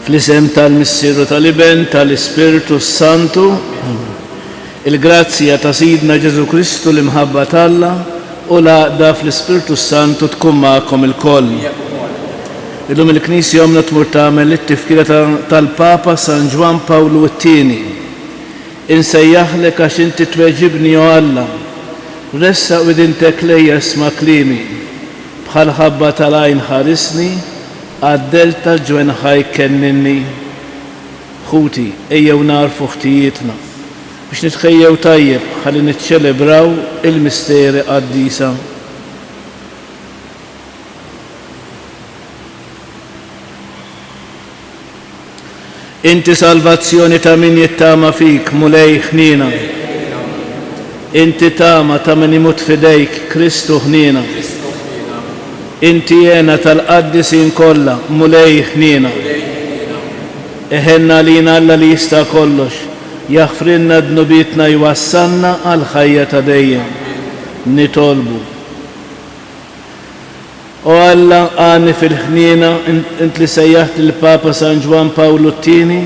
Fl-isem tal-Missieru tal-Iben tal-Ispiritu Santu, il-grazzja ta' Sidna Ġesu Kristu l-imħabba tal-Alla u l-għaqda fl-Ispiritu Santu tkun magħkom il-koll. Illum il-Knisja jomna tmur tagħmel it-tifkira tal-Papa San Ġwan Pawlu II. Insejjaħlek għax inti tweġibni o Alla, ressa widintek lejja isma' klimi, bħal ħabba tal-għajn ħarisni, għad-delta ġwen ħaj kenninni. Ħuti, ejjew narfu ħtijietna biex nitħejjew tajjeb ħalli niċċelebraw il-misteri qaddisa. Inti salvazzjoni ta' min jittama fik, mulej ħnina. Inti tama ta' min imut fidejk, Kristu ħnina. Inti jena tal-qaddisin kollha, mulej ħnina. Eħenna lina Alla li jista' kollox, jaħfrinna dnubitna jwassanna għal ħajja ta' dejjem. Nitolbu. O Alla għani fil-ħnina int li sejjaħt il-Papa San Ġwan Pawlu II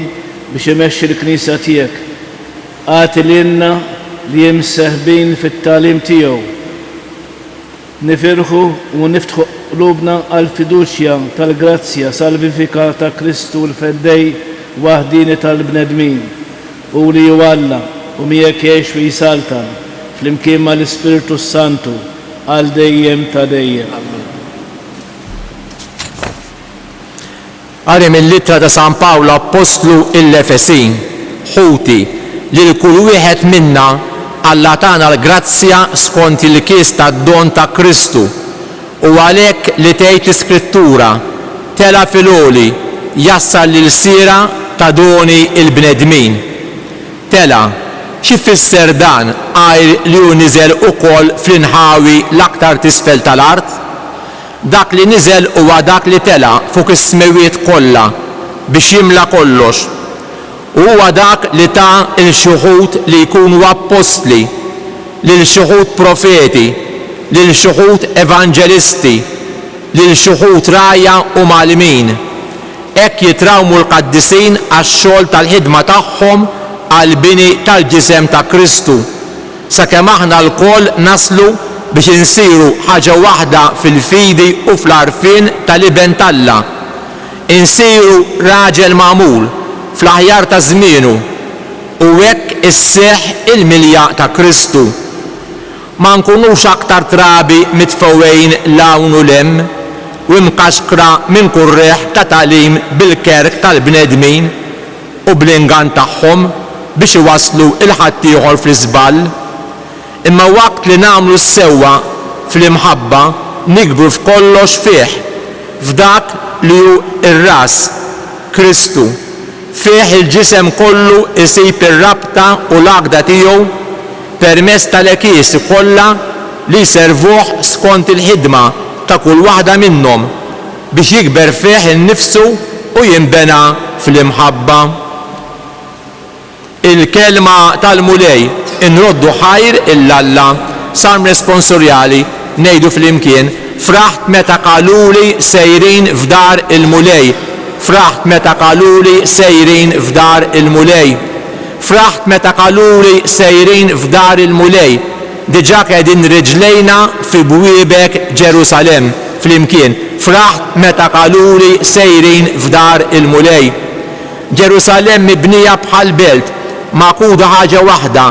biex imexxi l-Knisja tiegħek. Għati lilna li jimseħbin fit-tagħlim tiegħu. Nifirħu u niftħu qlubna għal-fiduċja tal-grazzja salvifika ta' Kristu l-feddej waħdini tal-bnedmin u li ju Alla u miegħek jgħix u jisaltan fl-imkien mal-Ispiritu Santu għal dejjem ta' dejjem. Għari mill-littra ta' San Pawlu Apostlu l-Efesin, ħuti li l-kull wieħed minna Alla tagħna l-grazzja skont il-kies tad-don ta' Kristu u għalhekk li tgħid l-Iskrittura tela filgħoli jassal lil-sira ta' doni il-bnedmin. Tela, xi fisser dan għajr li hu niżel ukoll fl-inħawi l-aktar t'isfel tal-art? Dak li niżel huwa dak li tela fuq is-smewiet kollha biex jimla kollox. Huwa dak li ta' il-xuħud li jkunu appostli, lil xuħud profeti, lil xuħud evanġelisti, lil xuħud raja u malmin. Hekk jitrawmu l-qaddisin għax-xogħol tal-ħidma tagħhom għall-bini tal-ġisem ta' Kristu, sakemm aħna lkoll naslu biex insiru ħaġa waħda fil-fidi u fl-għarfien tal-iben tal-Alla. Insiru raġel magħmul fl-aħjar ta' żmienu u hekk isseħħ il-milja ta' Kristu. Ma nkunux aktar trabi mitfewwejn l-hawn u lem u mkaxkra minn kurreħ ta' tagħlim bil-kerk tal-bnedmin u bl-ingan tagħhom biex iwasslu il-ħadd ieħor fl-iżball. Imma waqt li nagħmlu s-sewwa fl-imħabba nikbru f'kollox fih, f'dak li hu r-ras Kristu. Fih il-ġisem kollu isib ir-rabta u l-għaqda tiegħu permezz tal-ekies kollha li jservuh skont il-ħidma ta' kull waħda minnhom biex jikber fih innifsu u jinbena fl-imħabba. Il-kelma tal-mulej inroddu ħajr il-Alla sam responsorjali ngħidu fl-imkien fraħt meta qaluli sejrin f'dar il-mulej. Fraħt meta qaluli sejrin f'dar il-mulej. Fraħt meta qaluli sejrin f'dar il-mulej. Diġà qegħdin riġlejna fi bwiebek Ġerusalem fl-imkien. Fraħt meta qaluli sejrin f'dar il-mulej. Ġerusalem mibnija bħal belt maquda ħaġa waħda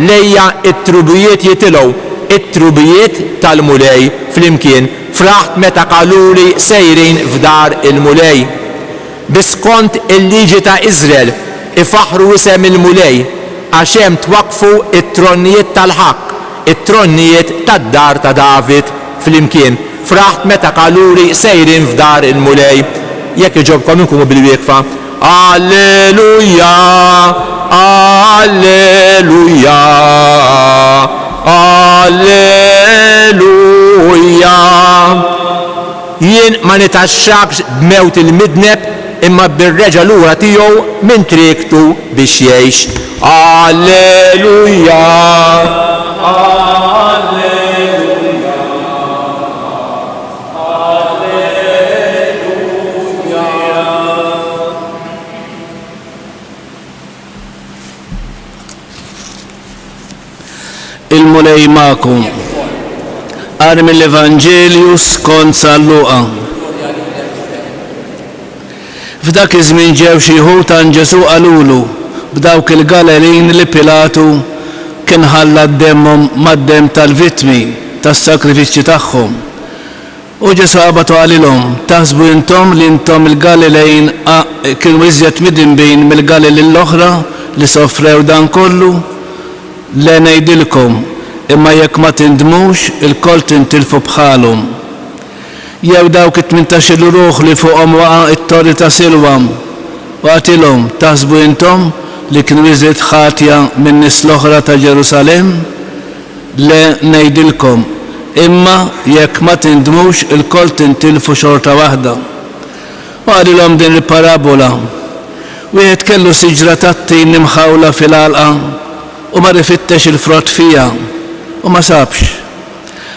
lejja it-trubijiet jitilgħu, it-trubijiet tal-mulej fl-imkien. Fraħt meta qaluli sejrin f'dar il-mulej. Biskont il-liġi ta' Iżrael ifaħru isem il-mulej għax hemm twaqfu it-tronnijiet tal-ħaqq, it-tronnijiet tad-dar ta' David fl-imkien. Fraħt meta qaluli sejrin f'dar il-mulej. Jekk iġobkom inkunu bil-wieqfa. Alleluja, alleluja, alleluja. Jien ma nitaxxakx b'mewt il-midneb imma bir-reġa' lura tiegħu minn triektu biex jgħix. Alleluja, alleluja, alleluja. mulej ma'kom. Qari mill-Evanġelju skont San Luqa. F'dak iż-żmien ġew xi wħud għand Ġesu qalulu b'dawk il-Galerin li Pilatu kien ħalla d-demmhom mad-demm tal-vittmi tas-sakrifiċċji tagħhom. U Ġesu għabatu għalilhom, taħsbu intom li intom il-Galilejn kienu iżjed midinbin mill-Galili l-oħra li sofrew dan kollu? Le ngħidilkom, imma jekk ma tindmux il-kol tintilfu bħalhom. Jew dawk it-18 ruħ li fuqhom waqa' it-torri ta' Silwam u għatilhom, taħsbu intom li kienu iżjed ħatja minn nies l-oħra ta' Ġerusalemm? Le ngħidilkom, imma jekk ma tindmux il-kol tintilfu xorta waħda. U għalilhom din il-parabola. Wieħed kellu siġra tat-tin imħawla fil-għalqa u ma rifittex il-frott fija u ma sabx.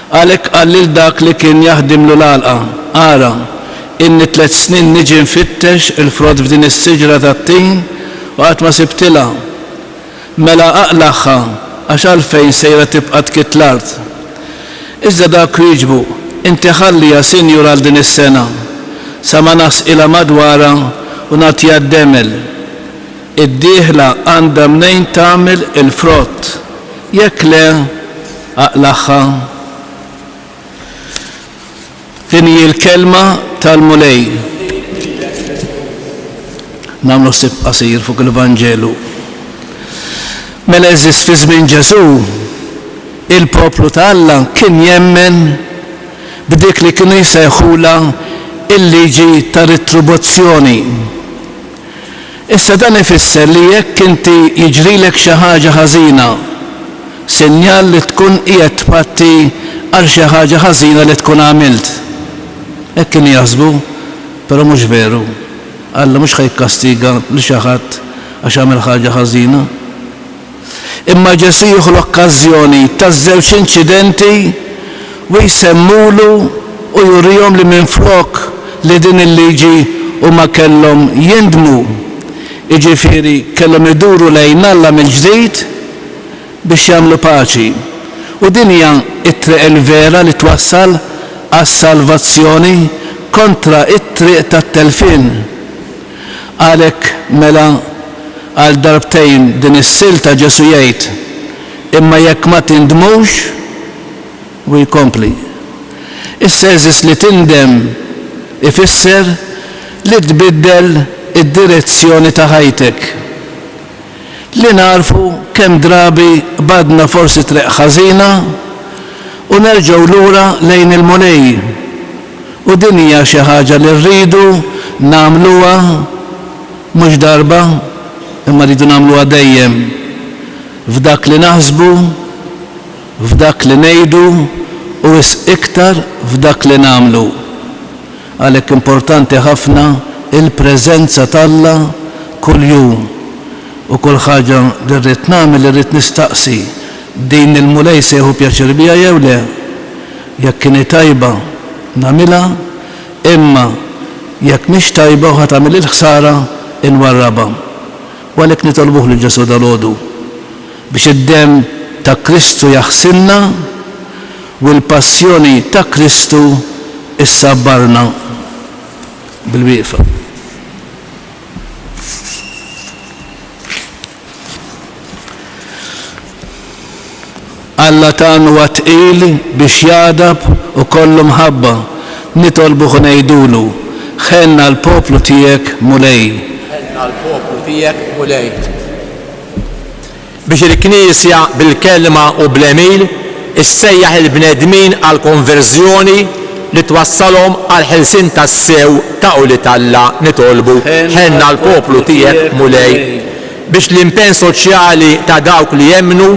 Għalhekk qal lil dak li kien jaħdimlu l-għalqa, ara, inni 3 snin niġi nfittex il-frott f'din is-siġra tat-tin u qatt ma sibtilha. Mela aqlaħħa għax għalfejn sejra tibqa' tkit l-art. Iżda dak jieġbu, inti ħallija sinjur għal din is-sena, sa ma nasqilha madwara u nagħtiha d-demel. Id-dieħla għandha mnejn tagħmel il-frott, jekk le aqlaħħa. Din hi l-kelma tal-mulej. Nagħmlu ħsieb qasir fuq il-Evanġelu. Mela eżist fi żmien Ġesu, il-poplu ta' Alla kien jemmen b'dik li kienu jsejħula il-liġi ta' retribuzzjoni. Issa dan ifisser li jekk inti jiġrilek xi ħaġa ħażina, sinjal li tkun qiegħed tpatti għal xi ħaġa ħażina li tkun għamilt. Hekk kien jaħsbu, però mhux veru. Alla mhux ħajkkastiga lil xi ħadd għax għamel ħaġa ħażina. Imma Ġesu jieħu l-okkażjoni taż-żewġ inċidenti u jsemmulu u jurihom li minflok li din il-liġi huma kellhom jindmu. Jiġifieri kellhom iduru lejn Alla mill-ġdid biex jagħmlu paċi. U din hija t-triq il-vera li twassal għas-salvazzjoni kontra it-triq tat-telfin. Għalhekk mela għal darbtejn din is-silta Ġesu jgħid, imma jekk ma tindmux u jkompli. Issa eżist li tindem ifisser li tbiddel id-direzzjoni ta' ħajtek. Li narfu kemm drabi badna forsi triq ħażina u nerġgħu lura lejn il-mulej. U din hija xi ħaġa li rridu nagħmluha mhux darba, imma rridu nagħmluha dejjem f'dak li naħsbu, f'dak li ngħidu u iktar f'dak li nagħmlu. Għalhekk importanti ħafna il-preżenza t'Alla kuljum u kull ħaġa li rrid nagħmel li rrid nistaqsi din il-mulej seħu pjaċir biha jew le. Jekk kien tajba nagħmilha, imma jekk mhix tajba u ħadd tagħmel il-ħsara inwarrabha. U għalhekk nitolbuh lil Ġesu dalodu biex id-demm ta' Kristu jaħsilna u l-passjoni ta' Kristu issabbarna bil-wieqfa. Alla tan huwa tqil biex jadab u kollu mħabba, nitolbuh u ngħidulu, ħenna l-poplu tiegħek mulej. Ħenna l-poplu tiegħek mulej. Biex il-Knisja bil-kelma u bl-emil issejjaħ il-bnedmin għal konverżjoni li twassalhom għal ħelsien tas-sew ta' quli Alla nitolbu ħenna l-poplu tiegħek mulej. Biex l-impenn soċjali ta' dawk li jemmnu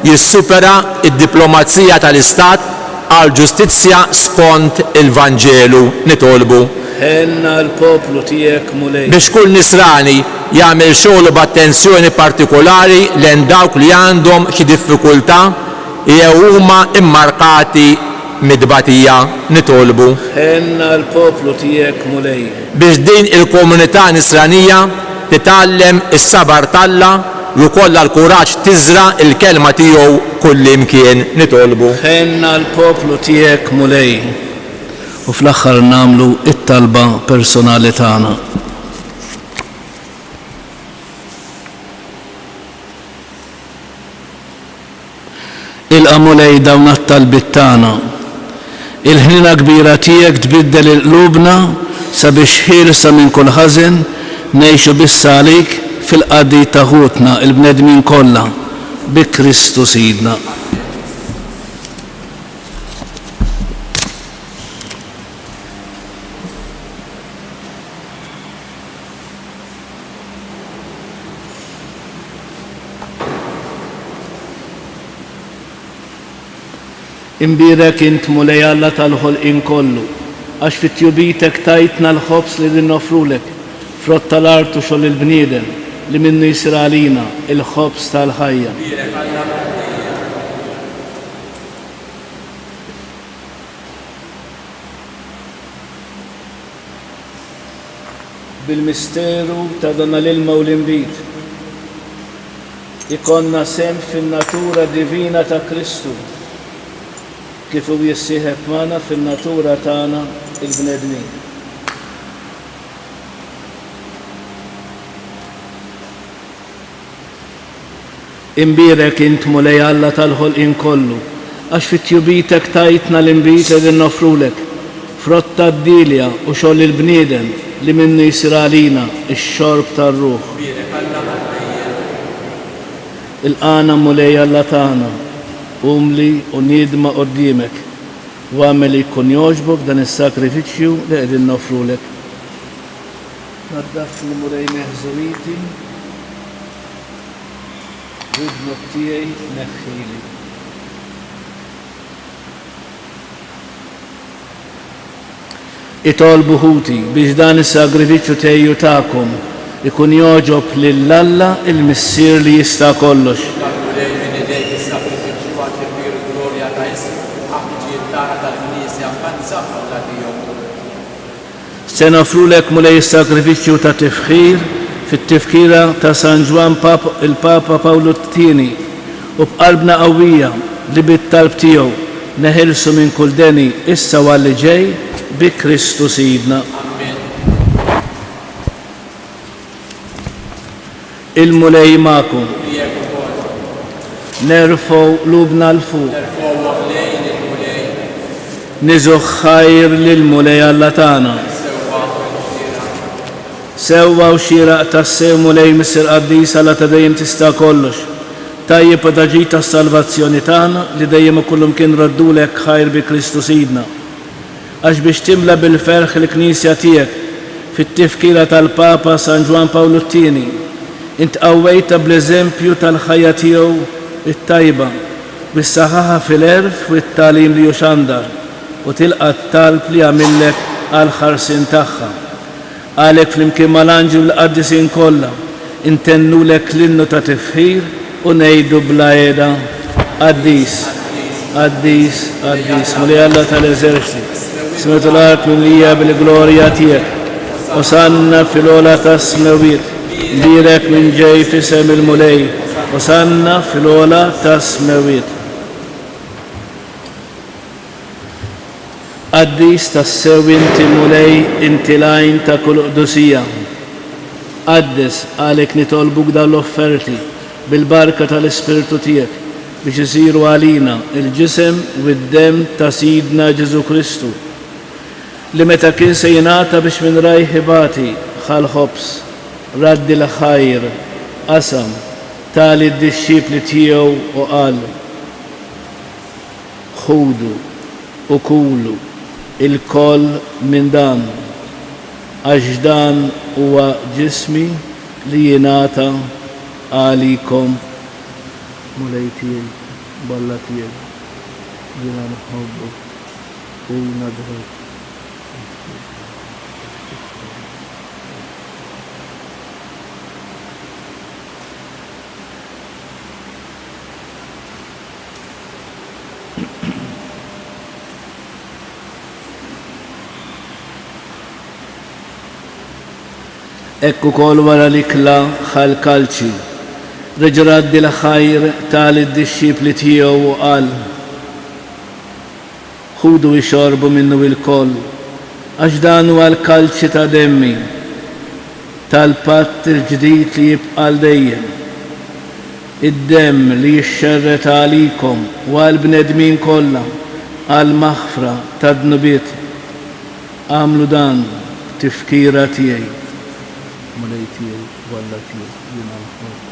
jissupera id-diplomazija tal-Istat għal ġustizzja skont il-Vanġelu nitolbu. Ħenna l-poplu tiegħek mulej. Biex kull nisrani jagħmel xogħol b'attenzjoni partikolari lejn dawk li għandhom xi diffikultà jew huma immarkati mid-tbatija nitolbu. Ħenna l-poplu tiegħek mulej. Biex din il-komunità nisranija titgħallem is-sabar t'Alla u kollha l-kuraġġ tiżra l-kelma tiegħu kullimkien nitolbu. Ħenna l-poplu tiegħek mulej u fl-aħħar nagħmlu it-talba personali tagħna. Ilqa' mulej dawn it-talbit tagħna. Il-ħnina kbira tiegħek tbiddel il-qlubna sabiex ħielsa minn kull ħażin ngħixu bissa għalik fil-qadi ta' ħutna il-bnedmin kollha bi Kristu Sidna. Imbirek int mulej Alla tal-ħolqien kollu, għax fit-tjubitek tajtna l-ħobs li rinnofrulek, frott tal-art u xogħol il-bniedem li minnu jsir għalina il-ħobs tal-ħajja. Bil-misteru ta' dan l-ilma u l-inbit ikonna sem fin-natura divina ta' Kristu kif hu jissieħeb magħna fin-natura tagħna il-bnedmin. Imbirek int mulej Alla tal-ħolqien kollu, għax fit-tjubitek tajtna l-inbit li nofrulek, frott tad-dilja u xogħol il-bniedem li minnu jsir għalina ix-xorb tar-ruħ. Il-qana mulej Alla tagħna, umli u nidma qoddimek u għamel li jkun jogħġbok dan is-sakrifiċċju li qegħdin nofrulek. Naddaf l-mulej meħżuriti ridnuk tiegħi neħħili. Itolbu ħuti biex dan is-sagrifiċċju tejju tagħkom ikun jogħġob lill-Alla il-Missier li jista' kollox. Se nofrulek mulej is-sagrifiċċju ta' tifħir fit-tifkira ta' San Ġwan il-Papa Pawlu T-tieni u b'qalbna qawwija li bit-talb tiegħu neħilsu minn kull deni issa u għalli ġej bi Kristu Sidna. Il-mulej magħkom. Nerfgħu qlubna l-fuq. Niżgħu ħajr lill-mulej Alla tagħna. Sewwa u xieraq tas-sew mulej Missier Qaddis Alla ta' dejjem tista' kollox. Tajjeb u daġi tas-salvazzjoni tagħna li dejjem ikullhom kien raddulek ħajr bi Kristu Sidna. Għax biex timla bil-ferħ il-Knisja tiegħek fit-tifkira tal-Papa San Ġwan Pawlu T-tieni, int qawwejta bl-eżempju tal-ħajja tiegħu it-tajba bis-saħħaħa fil-erf u t-tagħlim li hu xandar u tilqa' t-talb li għamillek għall-ħarsien tagħha. Għalek flimkien mal-anġlu l-qaddisin kollha intennulek l-innu ta' tifħir u ngħidu bla qiegħda Qaddis, Qaddis, Qaddis, mulej Alla tal-eżerċiti, smetu l-art mimlija bil-glorja tiegħek, osanna fil-ola tas-smewiet, direk minn ġej fisem il-mulej, osanna fil-ola tas-smewiet. Qaddis tas-sew inti mulej inti lajn ta' kull qdusija. Qaddis għalek nitolbuk dan l-offerti bil-barka tal-Ispirtu tiegħek biex isiru għalina il-ġisem u d-dem ta' Sidna Ġesu Kristu li meta kien se jingħata biex minn rajħibati ħal-ħobs raddi l-ħajr qasam tali d-dixxipli tiegħu u qal ħudu u kulu il-koll minn dan għax dan huwa ġismi li jingħata għalikom. Mulej tiegħi balla tiegħi jiena nħobbok u nadħok. Ekku kol wara l-ikla ħal-kalċi reġa' raddi l-ħajr tal-disċipli tiegħu u qal: ħudu ixorbu minnu il-koll, għax dan huwa l-kalċi ta' demmi tal-patt il-ġdid li jibqa' dejjem. Id-demm li jixxerret għalikom u għall-bnedmin kollha għall-maħfra tad-dnubiet. Għamlu dan tifkira tiegħi. Mulej tiegħi walla tiegħi jiena l-ħobb.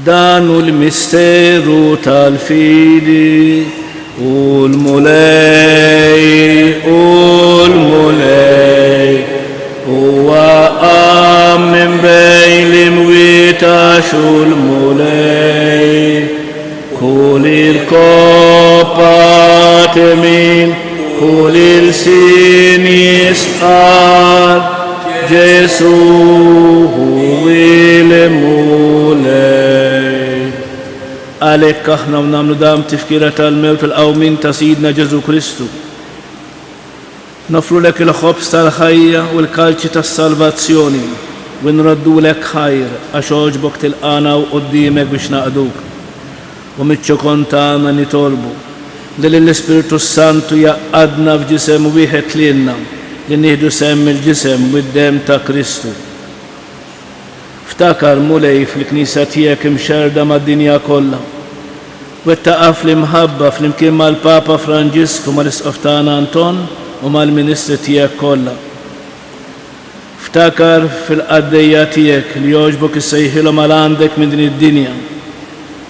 Dan u l-misteru tal-fidi u l-mulej u għam minn bejn l-imwita xu l-mulej kul il-koppa temin kul il-sin jisqar Ġesu hu il-mulej. Għalhekk aħna nagħmlu dam tifkira tal-mewt il-qawmin ta' Sidna Ġesu Kristu. Nofru lek il-ħobs tal-ħajja u l-kalċi tas-salvazzjoni u nraddulek ħajr għax oġbok tilqana u quddiemek biex naqduk. U miċ-ċokon tagħna nitolbu li l-Ispiritu Santu jaqadna f'ġisem wieħed lilna li nieħdu semm il-ġisem u d-demm ta' Kristu. Ftakar mulej fil-Knisja tiegħek imxerda mad-dinja kollha. Wettaqaf fl-imħabba flimkien mal-Papa Franġisku mal-Isqof tagħna Anton u mal-Ministri tiegħek kollha. Ftakar fil-qaddejja tiegħek li jogħġbok issejħilhom għal għandek minn din id-dinja.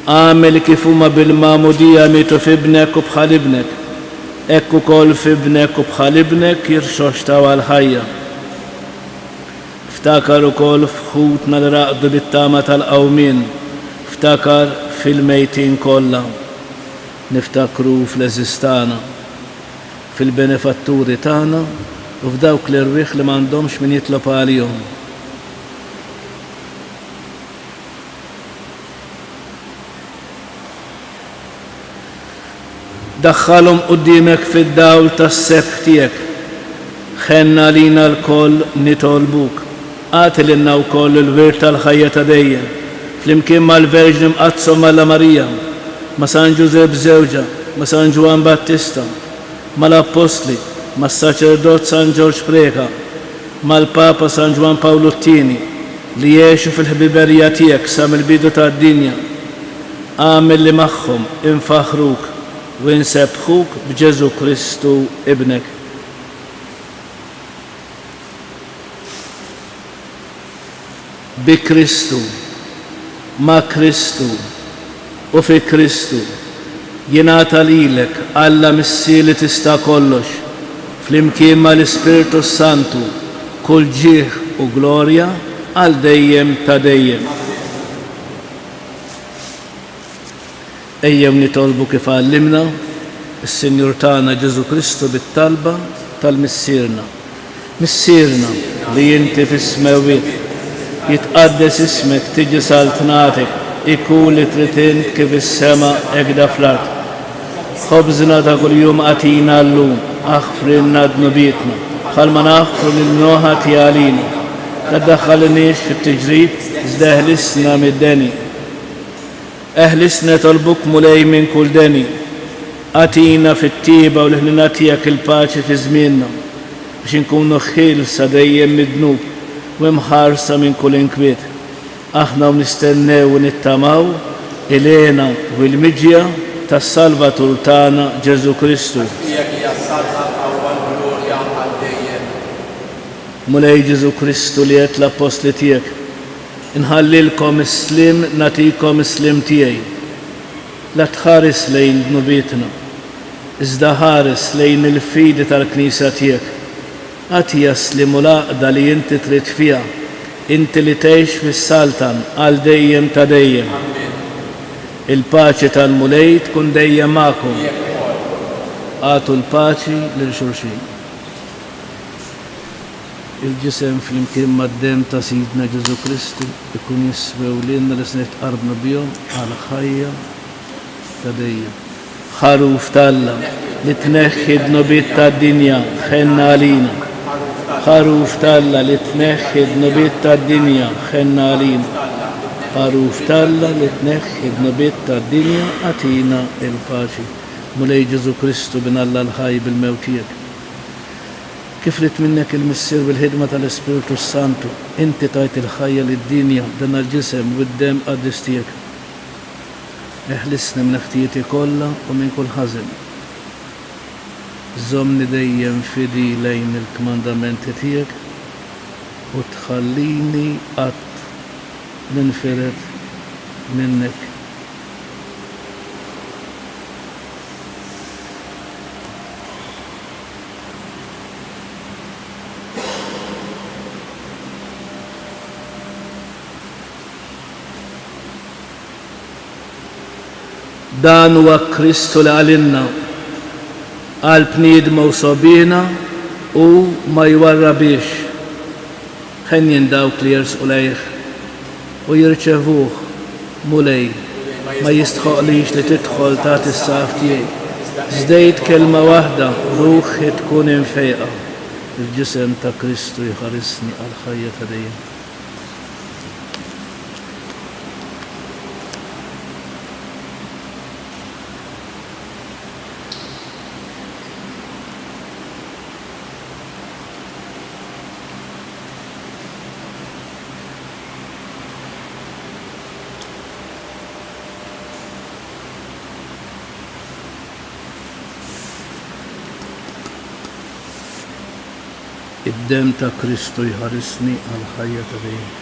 Għamel kif huma bil-magħmudija mietu f'ibnek u bħal ibnek. Hekk ukoll f'ibnek u bħal ibnek jirxoxtaw għall-ħajja. Ftakar ukoll f'ħutna li raqdu bit-tama tal-qawmin. Ftakar fil-mejtin kollha. Niftakru fl-eżistana, fil-benefatturi tagħna u f'dawk l-irwieħ li m'għandhomx min jitlob għalihom. Daħħalhom quddiemek fid-dawl tas-sebħ tiegħek. Ħenna lina l-koll nitolbuk. Għati lilna wkoll il-wirt tal-ħajja ta' dejjem. Flimkien mal-Verġni mqazzom Alla Marija, ma' San Ġużepp żewġa, ma' San Ġwan Battista, mal-Apostli, mas-Saċerdot San Ġorġ Preka, mal-Papa San Ġwan Pawlu T-tieni li jgħixu fil-ħbiberija tiegħek sa mill-bidu tad-dinja. Għamel li magħhom infaħruk u nsebħuk b'Ġesu Kristu ibnek. Bi Kristu, ma' Kristu u fi Kristu jingħata lilek Alla Missi li tista' kollox flimkien mal-Ispiritu Santu kull ġieħ u glorja għal dejjem ta' dejjem. Ejjew nitolbu kif għallimna is-Sinjur tagħna Ġesu Kristu bit-talba tal-Missierna. Missierna li inti fis-smawiet jitqaddes ismek tiġi saltnatek ikun li trid int kif is-sema hekk da fl-ard. Ħobżna ta' kuljum għatina llum aħfrilna dnubietna bħal ma naħfru lil noħati għalina. Taddaħħalniex fit-tiġrid iżda eħlisna mid-deni. Eħlisna tolbuk mulej minn kull deni. Għatina fit-tieba u l-ħlina tiegħek il-paċi fi żmienna biex inkunu ħielsa dejjem mid-dnub u mħarsa minn kull inkwiet. Aħna nistennew u nittamaw ilena u l-miġja tas-Salvatur tagħna Ġesu Kristu. Mulej Ġesu Kristu li qed l-Apostli tiegħek, inħallilkom is-slim nagħtikom is-slim tiegħi. La tħares lejn dnubietna, iżda ħares lejn il-fidi tal-Knisja tiegħek. Għatija slim u laqda li inti trid fiha, inti li tgħix fis-Saltan għal dejjem ta' dejjem. Il-paċi tal-mulej tkun dejjem magħkom. Għatu l-paċi lil xulxin. il-ġisem fl-imkien mad-dem ta' Sidna Ġesu Kristu ikun jiswew lilna li snet qarbna bihom għal ħajja ta' dejjem. Ħaruf tal-Alla li tneħħi d-nobiet tad-dinja ħenna għalina. Ħaruf tal-Alla li tneħħi d-nobiet tad-dinja ħenna għalina. Ħaruf tal-Alla li tneħħi d-nobiet tad-dinja għatina il-paċi. Mulej Ġesu Kristu bin Alla l-ħaj bil-mewtijek. Kif rid minnek il-missier bil-ħidma tal-Ispiritu Santu, inti tajt il-ħajja lid-dinja dan il-ġisem u d-dem qaddis-tiegħek. Eħlisni minn ħtijieti kollha u minn kull ħażin. Żommni dejjem fidi lejn il-kmandamenti tiegħek u tħallini qatt ninfiret minnek. Dan huwa Kristu li għalinna għal bniedma u sobina u ma jwarra biex ħenjen dawk li jersqu lejh u jirċevuh mulej ma jistħoqlix li tidħol tagħti s-saf tiegħi. Żdejt kelma waħda ruħi tkun infejqa. Il-ġisem ta' Kristu jħarisni għal ħajja ta' dejjem. Id-dem ta' Kristu jħarisni għal ħajja ta' dejjem.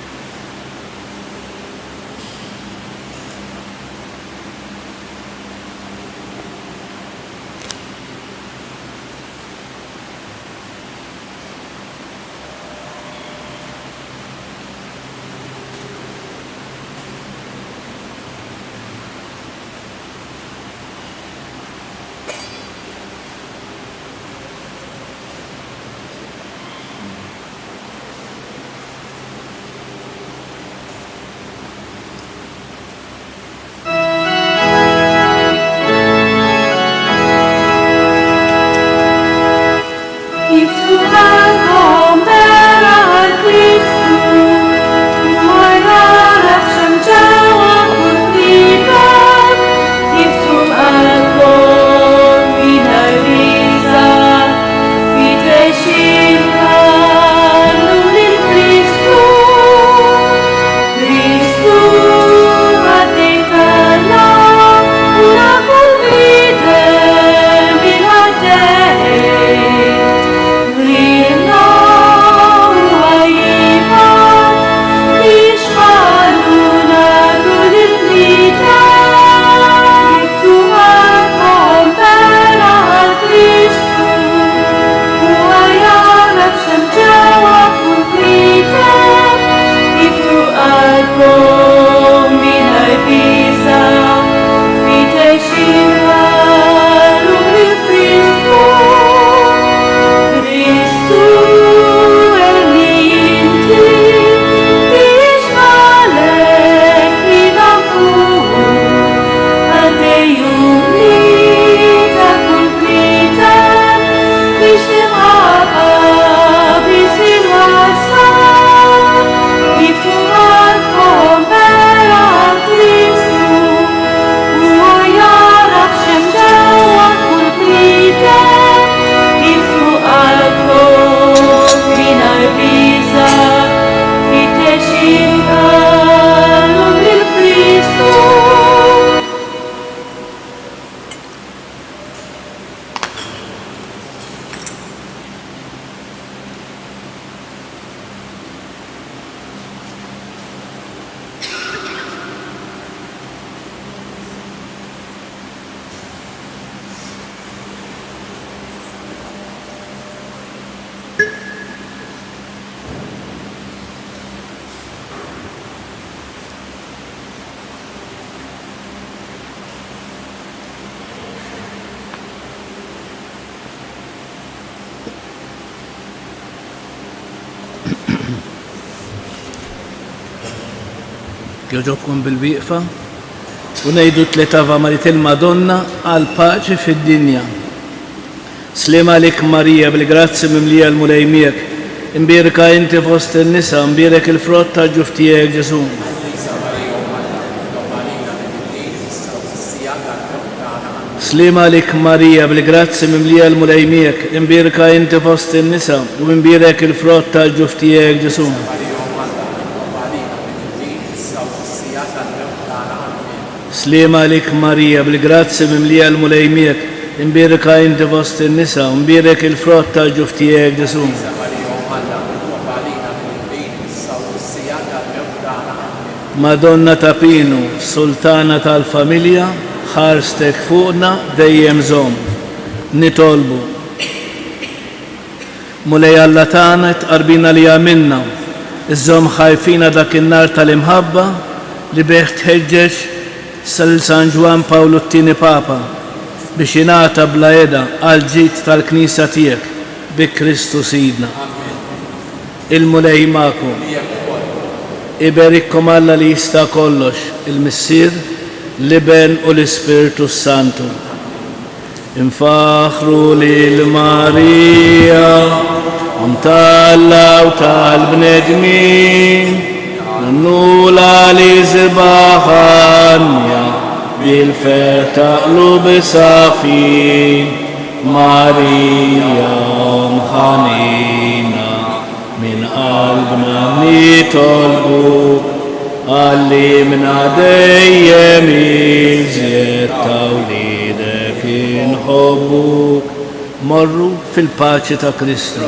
Joġobkom bil-wieqfa u ngħidu tliet Ava Marit il-Madonna għal paċi fid-dinja. Slima lik Marija bil-grazzi mimlija l-mulej imbierka inti fost in-nisa, imbierek il-frott ta' ġuf tiegħek Ġesu. Slima lik Marija bil-grazzi mimlija l-mulej imbierka inti fost in-nisa u imbierek il-frott ta' ġuf tiegħek Ġesu. Slima lik Marija bil-grazzi mimlija l-mulej imbierka inti fost in-nisa u imbierek il-frott ta' ġuf tiegħek Ġesu. Madonna ta' Pinu, Sultana tal-Familja, ħarstek fuqna dejjem żomm. Nitolbu. Mulej Alla tagħna tqarbina li għamilna, iżżomm ħajfina dak in-nar tal-imħabba li bih tħeġġeġ sal San Ġwan Pawlu t-tieni Papa biex jingħata bla eda għal ġid tal-Knisja tiegħek bi Kristu Sidna. Il-mulej magħkom. Iberikkom Alla li jista' kollox, il-Missier, l-Iben u l-Ispirtu Santu. Infaħru lil Marija, tal-Alla u tal-bnedmin, nannula li zibaħanja bil-feta qlub safin, Marija mħanina min qalbna nitolbu, għallimna dejjem iżjed tawlidek inħobbuk. Morru fil-paċi ta' Kristu.